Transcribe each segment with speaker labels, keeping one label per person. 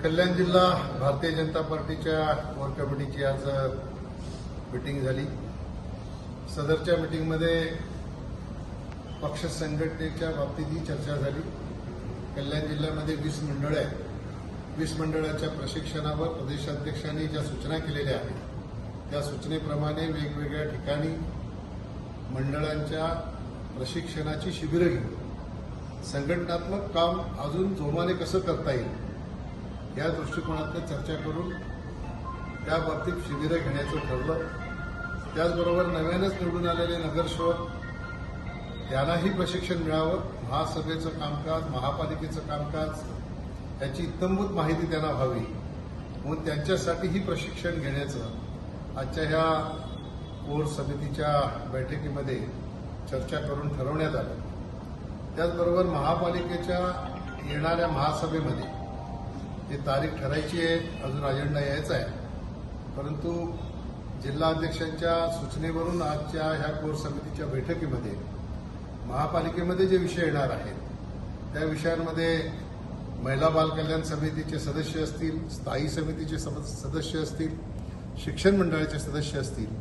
Speaker 1: कल्याण जिल्हा भारतीय जनता पार्टीच्या कोर कमिटीची आज मीटिंग झाली। सदरच्या मीटिंगमध्ये पक्ष संघटनेच्या बाबतीतही चर्चा झाली। कल्याण जिल्ह्यामध्ये 20 मंडळ आहेत। 20 मंडळाच्या प्रशिक्षणावर प्रदेशाध्यक्षांनी ज्या सूचना केलेल्या आहेत त्या सूचनेप्रमाणे वेगवेगळ्या ठिकाणी मंडळांच्या प्रशिक्षणाची शिबिरं घेऊन संघटनात्मक काम अजून जोमाने कसं करता येईल या दृष्टिकोनातून चर्चा करून त्या बाबतीत शिबिरं घेण्याचं ठरलं। त्याचबरोबर नव्यानंच निवडून आलेले नगरसेवक त्यांनाही प्रशिक्षण मिळावं, महासभेचं कामकाज, महापालिकेचं कामकाज याची इत्थंभूत माहिती त्यांना व्हावी म्हणून त्यांच्यासाठीही प्रशिक्षण घेण्याचं आजच्या ह्या कोर समितीच्या बैठकीमध्ये चर्चा करून ठरवण्यात आलं। त्याचबरोबर महापालिकेच्या येणाऱ्या महासभेमध्ये जी तारीख ठरायची आहे, अजून अजेंडा यायचा आहे, परंतु जिल्हाध्यक्षांच्या सूचनेवरून आजच्या ह्या कोर समितीच्या बैठकीमध्ये महापालिकेमध्ये जे विषय येणार आहेत त्या विषयांमध्ये महिला बाल कल्याण समितीचे सदस्य असतील, स्थायी समितीचे सदस्य असतील, शिक्षण मंडळाचे सदस्य असतील,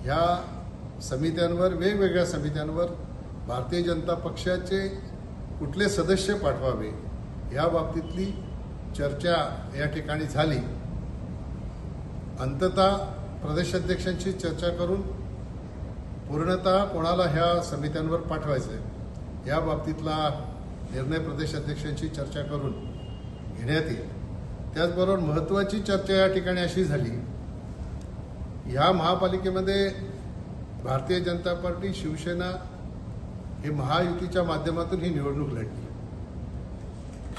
Speaker 1: ह्या समित्यांवर, वेगवेगळ्या समित्यांवर भारतीय जनता पक्षाचे कुठले सदस्य पाठवावे या बाबतीतली चर्चा या ठिकाणी झाली। अंततः प्रदेशाध्यक्षांची चर्चा करून पूर्णतः कोणाला ह्या समित्यांवर पाठवायचं आहे या बाबतीतला निर्णय प्रदेशाध्यक्षांची चर्चा करून घेण्यात येईल। त्याचबरोबर महत्त्वाची चर्चा या ठिकाणी अशी झाली, ह्या महापालिकेमध्ये भारतीय जनता पार्टी, शिवसेना हे महायुतीच्या माध्यमातून ही निवडणूक लढली।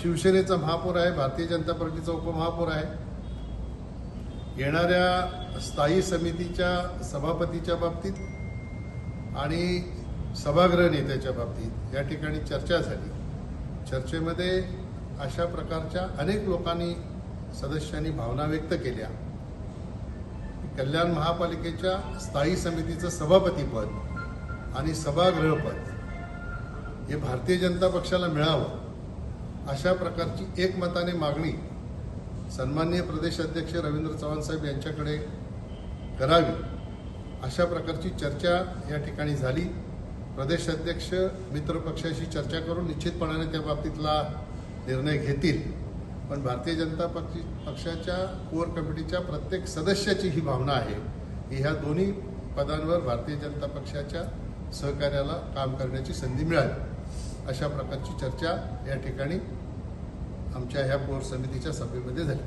Speaker 1: शिवसेनेचा महापौर आहे, भारतीय जनता पार्टीचा उपमहापौर आहे। येणाऱ्या स्थायी समितीच्या सभापतीच्या बाबतीत आणि सभागृह नेत्याच्या बाबतीत या ठिकाणी चर्चा झाली। चर्चेमध्ये अशा प्रकारच्या अनेक लोकांनी, सदस्यांनी भावना व्यक्त केल्या। कल्याण महापालिकेच्या स्थायी समितीचं सभापतीपद आणि सभागृहपद हे भारतीय जनता पक्षाला मिळावं अशा प्रकारची एकमताने मागणी सन्माननीय प्रदेशाध्यक्ष रवींद्र चव्हाण साहेब यांच्याकडे करावी अशा प्रकारची चर्चा या ठिकाणी झाली। प्रदेशाध्यक्ष मित्रपक्षाशी चर्चा करून निश्चितपणाने त्या बाबतीतला निर्णय घेतील, पण भारतीय जनता पक्षाच्या कोर कमिटीच्या प्रत्येक सदस्याची ही भावना आहे की ह्या दोन्ही पदांवर भारतीय जनता पक्षाच्या सहकार्याला काम करण्याची संधी मिळावी अशा प्रकारची चर्चा या ठिकाणी आमच्या ह्या कोर समितीच्या सभेमध्ये झाली।